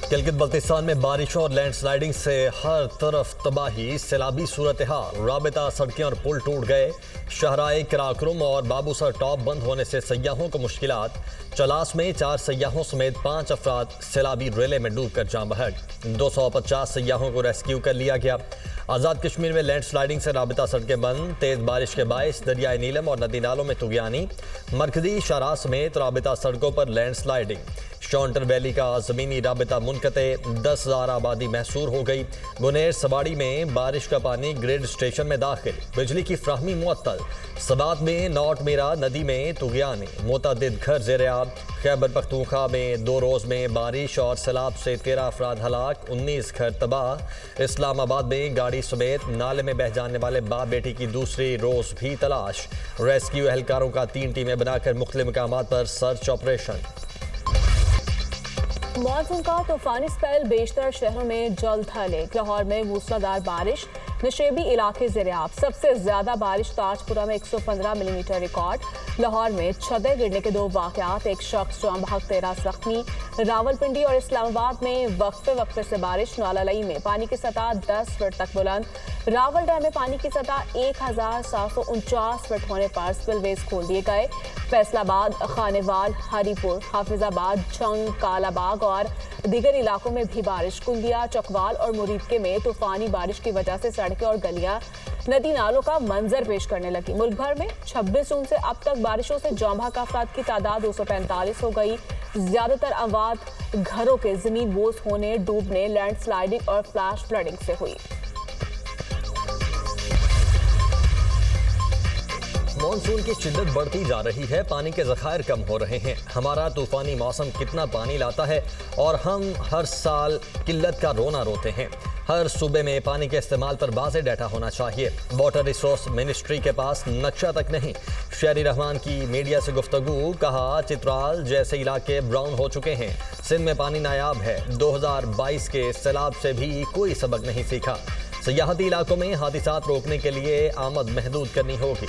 गिलगित बल्तिस्तान में बारिश और लैंडस्लाइडिंग से हर तरफ तबाही, सैलाबी सूरत हाल, राबिता सड़कें और पुल टूट गए। शहराए कराकुरम और बाबूसर टॉप बंद होने से सयाहों को मुश्किलात। चलास में 4 सयाहों समेत 5 अफराद सैलाबी रेले में डूब कर जान बहक। 250 सयाहों को रेस्क्यू कर लिया गया। आज़ाद कश्मीर में लैंडस्लाइडिंग से राबिता सड़कें बंद। तेज बारिश के बायस दरियाए नीलम और नदी नालों में तुगयानी। मरकजी शाहराह समेत राबिता सड़कों पर लैंडस्लाइडिंग। शॉन्टर वैली का ज़मीनी राबिता मुनक़ते, 10,000 आबादी महसूर हो गई। गुनेर सवाड़ी में बारिश का पानी ग्रिड स्टेशन में दाखिल, बिजली की फ्राहमी मुअत्तल। सबात में नॉट मीरा नदी में तुगयानी, मुतअद्दिद घर ज़ेर-ए-आब। खैबर पख्तूनख्वा में 2 रोज़ में बारिश और सैलाब से 13 अफराद हलाक, 19 घर तबाह। इस्लामाबाद में गाड़ी समेत नाले में बह जाने वाले बाप बेटी की दूसरी रोज़ भी तलाश। रेस्क्यू एहलकारों का 3 टीमें बनाकर मुख्तलिफ मकामात पर सर्च ऑपरेशन। मॉनसून का तूफानी स्पेल बेशतर शहरों में जल्द ढले। लाहौर में मूसलाधार बारिश, नशेबी इलाके ज़ेर-ए-आब। सबसे ज्यादा बारिश ताजपुरा में 115 मिलीमीटर रिकॉर्ड। लाहौर में छतें गिरने के 2 वाक़यात, एक शख्स जान बहक, 13 जख्मी। रावलपिंडी और इस्लामाबाद में वक्फे से बारिश। नालालई में पानी की सतह 10 फीट तक बुलंद। रावल डैम में पानी की सतह 1749 फीट होने पर स्पिलवेज खोल दिए गए। फैसलाबाद, खानेवाल, हरीपुर, हाफिजाबाद, जंग, कालाबाग और दीगर इलाकों में भी बारिश। कुंदिया, चकवाल और मुरीदके में तूफानी बारिश की वजह से सड़कें और गलियां नदी नालों का मंजर पेश करने लगी। मुल्क भर में 26 जून से अब तक बारिशों से जांबहक अफराद की तादाद 245 हो गई। ज्यादातर अमवात घरों के जमीन बोझ होने, डूबने, लैंडस्लाइडिंग और फ्लैश फ्लडिंग से हुई। मॉनसून की शिद्दत बढ़ती जा रही है, पानी के ज़खायर कम हो रहे हैं। हमारा तूफानी मौसम कितना पानी लाता है और हम हर साल किल्लत का रोना रोते हैं। हर सूबे में पानी के इस्तेमाल पर वाज़ेह डाटा होना चाहिए। वाटर रिसोर्स मिनिस्ट्री के पास नक्शा तक नहीं। शहरी रहमान की मीडिया से गुफ्तगू, कहा चित्राल जैसे इलाके ब्राउन हो चुके हैं। सिंध में पानी नायाब है। 2022 के सैलाब से भी कोई सबक नहीं सीखा। सयाहती इलाकों में हादिसात रोकने के लिए आमद महदूद करनी होगी।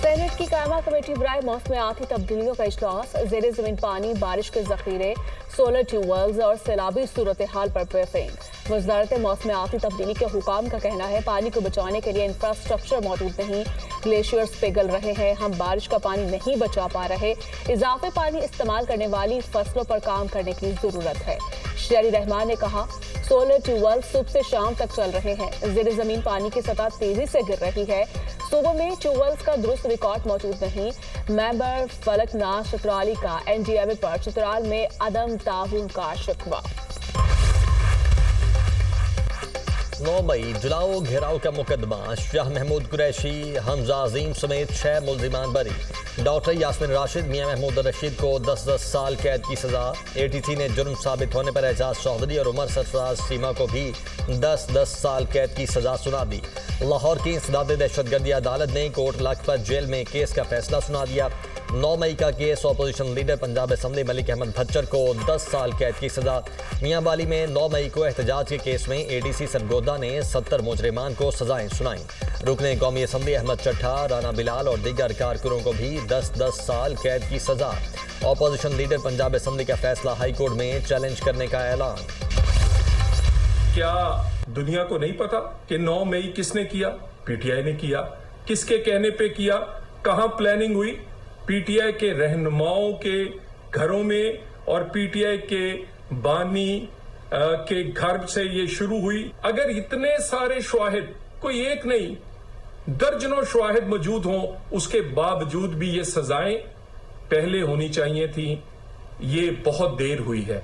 सेनेट की कायमा कमेटी बराए मौसमियाती तब्दीलियों का इजलास। ज़ेरे ज़मीन पानी, बारिश के जखीरे, सोलर ट्यूबवेल्स और सैलाबी सूरत हाल पर ब्रीफिंग। वज़ारत मौसमियाती तब्दीली के हुकाम का कहना है पानी को बचाने के लिए इंफ्रास्ट्रक्चर मौजूद नहीं। ग्लेशियर्स पिघल रहे हैं, हम बारिश का पानी नहीं बचा पा रहे। इजाफे पानी इस्तेमाल करने वाली फसलों पर काम करने की जरूरत है। शहरी रहमान ने कहा सोलर ट्यूबवेल सुबह से शाम तक चल रहे हैं। ज़ेरे ज़मीन पानी की सतह तेजी से गिर रही है। सूबों में ट्यूबवेल्स का दुरुस्त रिकॉर्ड मौजूद नहीं। मेंबर फलकनाज चतराली का NDMA पर चित्राल में अदम ताउन का शिकवा। 9 मई जलाओ घेराव का मुकदमा। शाह महमूद कुरैशी, हमजा अजीम समेत 6 मुल्जिमान बरी। डॉक्टर यास्मीन राशिद, मियां महमूद रशीद को 10-10 साल कैद की सजा। ATC ने जुर्म साबित होने पर एजाज चौधरी और उमर सरफराज सीमा को भी 10-10 साल कैद की सजा सुना दी। लाहौर की इंसदाद दहशतगर्दी अदालत ने कोट लखपत जेल में केस का फैसला सुना दिया। 9 मई का case opposition leader Punjab assembly Malik Ahmad Bhachar को 10 साल कैद की सजा। मियांवाली में 9 मई को एहतजाज के केस में ADC सरगोदा ने 70 मुजरिमान को सजाएं सुनाई। रुकने कौमी असम्बली अहमद चट्ठा, राना बिलाल और दीगर कारकुनों को भी 10-10 साल कैद की सजा। अपोजिशन लीडर पंजाब असम्बली का फैसला हाईकोर्ट में चैलेंज करने का ऐलान। क्या दुनिया को नहीं पता कि 9 मई किसने किया? PTI ने किया। किसके कहने पे किया? कहां प्लानिंग हुई? PTI के रहनुमाओं के घरों में और PTI के बानी के घर से ये शुरू हुई। अगर इतने सारे शवाहिद, कोई एक नहीं दर्जनों शवाहिद मौजूद हों, उसके बावजूद भी ये सजाएं पहले होनी चाहिए थी। ये बहुत देर हुई है।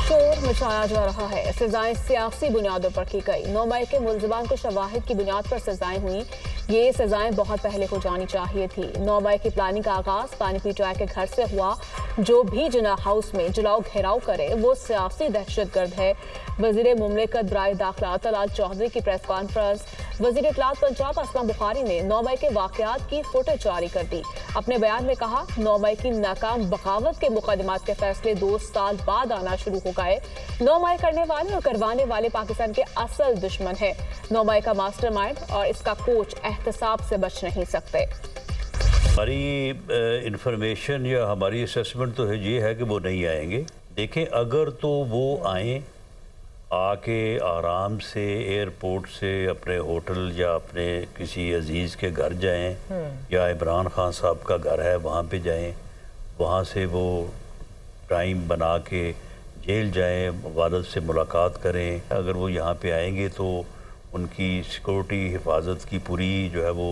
शोर मचाया जा रहा है। सजाएं सियासी बुनियादों पर की गई। 9 मई के मुल्जिमान को शवाहिद की बुनियाद पर सजाएं हुई। ये सजाएं बहुत पहले हो जानी चाहिए थी। 9 मई की प्लानिंग का आगाज पानी PTI के घर से हुआ। जो भी जिना हाउस में जलाओ घेराव करे वो सियासी दहशतगर्द है। वजीर मुमलिकत बराए दाखिला तलाल चौधरी की प्रेस कॉन्फ्रेंस। वजीर इत्तलात पंजाब असलम बुखारी ने 9 मई के वाकयात की फुटेज जारी कर दी। अपने बयान में कहा 9 मई की नाकाम बगावत के मुकदमात के फैसले 2 साल बाद आना शुरू हो गए। 9 मई करने वाले और करवाने वाले पाकिस्तान के असल दुश्मन है। 9 मई का मास्टरमाइंड और इसका कोच एहतसाब से बच नहीं सकते। हमारी इंफॉर्मेशन या हमारी असेसमेंट तो ये है कि वो नहीं आएंगे। देखें, अगर तो वो आएँ, आके आराम से एयरपोर्ट से अपने होटल या अपने किसी अजीज़ के घर जाएं, या इमरान खान साहब का घर है वहाँ पे जाएं, वहाँ से वो टाइम बना के जेल जाएं, वालिद से मुलाकात करें। अगर वो यहाँ पे आएंगे तो उनकी सिक्योरिटी हिफाजत की पूरी जो है वो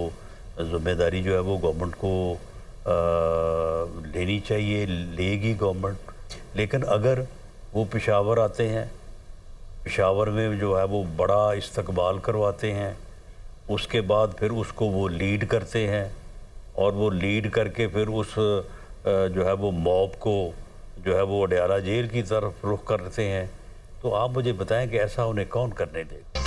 ज़िम्मेदारी जो है वो गवर्नमेंट को लेनी चाहिए, लेगी गवर्नमेंट। लेकिन अगर वो पेशावर आते हैं, पेशावर में जो है वो बड़ा इस्तकबाल करवाते हैं, उसके बाद फिर उसको वो लीड करते हैं, और वो लीड करके फिर उस जो है वो मॉब को जो है वो अडयाला जेल की तरफ रुख करते हैं, तो आप मुझे बताएं कि ऐसा उन्हें कौन करने देगा।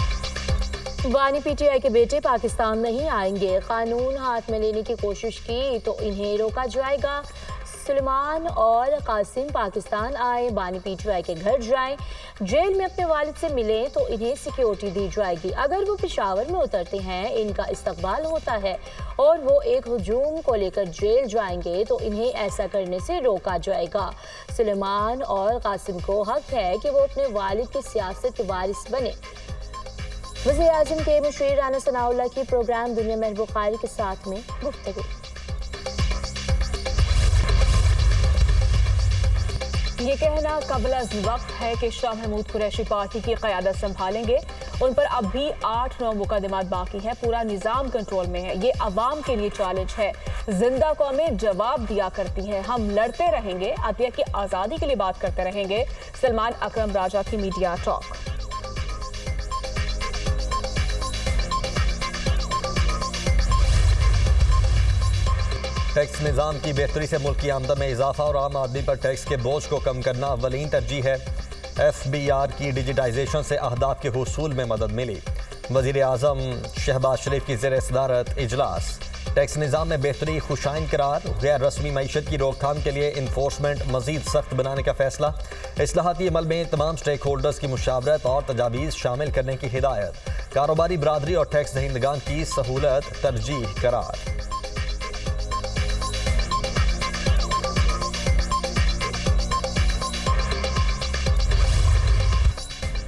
वानी पीटीआई के बेटे पाकिस्तान नहीं आएंगे, कानून हाथ में लेने की कोशिश की तो इन्हें रोका जाएगा। सुलेमान और कासिम पाकिस्तान आए, बानी पीटीआई के घर जाएं, जेल में अपने वालिद से मिलें तो इन्हें सिक्योरिटी दी जाएगी। अगर वो पेशावर में उतरते हैं, इनका इस्तकबाल होता है और वो एक हुजूम को लेकर जेल जाएंगे तो इन्हें ऐसा करने से रोका जाएगा। सुलेमान और कासिम को हक है कि वो अपने वालिद की सियासत के वारिस बने। वज़ीर-ए-आज़म के मुशीर राना सनाउल्लाह की प्रोग्राम दुनिया में बुखारी के साथ में गुफ्तगू। ये कहना कबल वक्त है कि शाह महमूद कुरैशी पार्टी की क़यादत संभालेंगे। उन पर अब भी 8-9 मुकदमात बाकी हैं, पूरा निज़ाम कंट्रोल में है। ये अवाम के लिए चैलेंज है। जिंदा कौमें जवाब दिया करती हैं, हम लड़ते रहेंगे, अतिया की आज़ादी के लिए बात करते रहेंगे। सलमान अकरम राजा की मीडिया टॉक। टैक्स निज़ाम की बेहतरी से मुल्क की आमदन में इजाफा और आम आदमी पर टैक्स के बोझ को कम करना अव्वलीन तरजीह है। FBR की डिजिटाइजेशन से अहदाफ के हुसूल में मदद मिली। वज़ीर-ए-आज़म शहबाज शरीफ की ज़ेर सदारत इजलास। टैक्स निज़ाम में बेहतरी खुशाइन करार, गैर रस्मी मईशत की रोकथाम के लिए इन्फोर्समेंट मज़ीद सख्त बनाने का फैसला। इस्लाहाती अमल में तमाम स्टेक होल्डर्स की मुशावरत और तजावीज़ शामिल करने की हिदायत। कारोबारी बरादरी और टैक्स दहिंदगान की सहूलत तरजीह करार।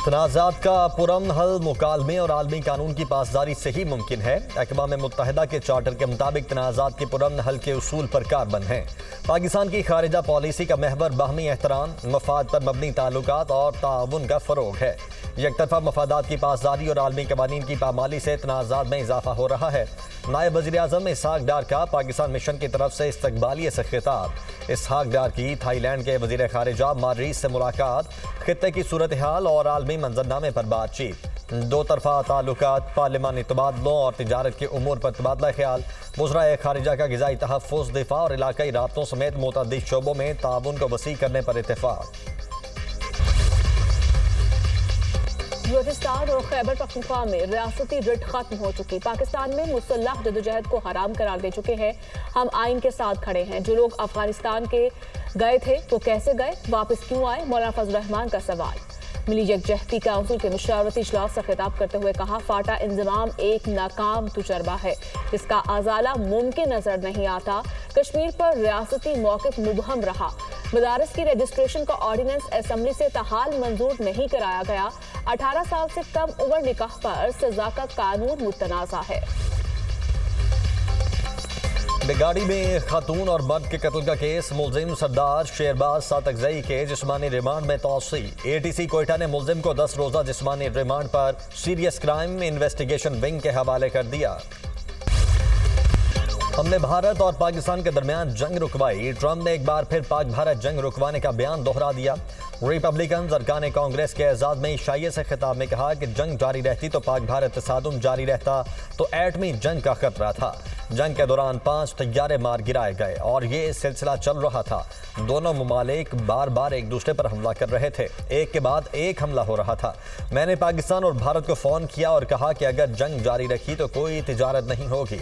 तनाज़ात का पुरअमन हल मुकालमे और आलमी कानून की पासदारी से ही मुमकिन है। अक़वाम मुत्तहिदा के चार्टर के मुताबिक तनाज़ात के पुरअमन हल के उसूल पर कारबंद हैं। पाकिस्तान की खारिजा पॉलिसी का महवर बाहमी एहतराम, मफाद पर मबनी ताल्लुकात और ताउन का फ़रोग है। यकतरफा मफादात की पासदारी और आलमी कवानीन की पामाली से तनाज़ात में इजाफा हो रहा है। नायब वज़ीर-ए-आज़म इसहाक डार का पाकिस्तान मिशन की तरफ से इस्तकबालिया से खिताब। इसहाक डार की थाईलैंड के वज़ीर ख़ारिजा मार्रीस से मुलाकात, खित्ते की सूरत हाल और आलमी मंजरनामे पर बातचीत। दो तरफा ताल्लुकात, पार्लिमानी तबादलों और तिजारत के उमूर पर तबादला ख्याल। वज़राए ख़ारिजा का ग़िज़ाई तहफ़्फ़ुज़, दिफ़ा और इलाक़ाई राब्तों समेत मुतअद्दिद शोबों में ताउन को वसी करने पर इत्तेफ़ाक़। बलूचिस्तान और खैबर पख्तूनख्वा में रियासती रिट खत्म हो चुकी। पाकिस्तान में मुसल्लह जदोजहद को हराम करार दे चुके हैं। हम आइन के साथ खड़े हैं। जो लोग अफगानिस्तान के गए थे वो कैसे गए, वापस क्यों आए, मौलाना फजल रहमान का सवाल। मिली यकजहती काउंसिल के मुशावरती इजलास से खिताब करते हुए कहा, फाटा इंजमाम एक नाकाम तजुर्बा है जिसका अजाला मुमकिन नजर नहीं आता। कश्मीर पर रियासती मौक़िफ़ मुबहम रहा। मदारस की रजिस्ट्रेशन का ऑर्डिनेंस असेंबली से ताहाल मंजूर नहीं कराया गया। 18 साल से कम उम्र निकाह पर सजा का कानून मुतनाज़ा है। बेगाड़ी में खातून और मर्द के कत्ल का केस, मुलजिम सरदार शेरबाज सातकजई के जिस्मानी रिमांड में तौसी। ATC कोयटा ने मुलजिम को 10 रोज़ा जिस्मानी रिमांड पर सीरियस क्राइम इन्वेस्टिगेशन विंग के हवाले कर दिया। हमने भारत और पाकिस्तान के दरमियान जंग रुकवाई। ट्रंप ने एक बार फिर पाक भारत जंग रुकवाने का बयान दोहरा दिया। रिपब्लिकन अरकान कांग्रेस के एजाज में ईशाइये से खिताब में कहा कि जंग जारी रहती तो पाक भारत तसादुम जारी रहता तो एटमी जंग का खतरा था। जंग के दौरान 5 तैयारे मार गिराए गए और ये सिलसिला चल रहा था। दोनों ममालिक बार बार एक दूसरे पर हमला कर रहे थे, एक के बाद एक हमला हो रहा था। मैंने पाकिस्तान और भारत को फ़ोन किया और कहा कि अगर जंग जारी रखी तो कोई तिजारत नहीं होगी।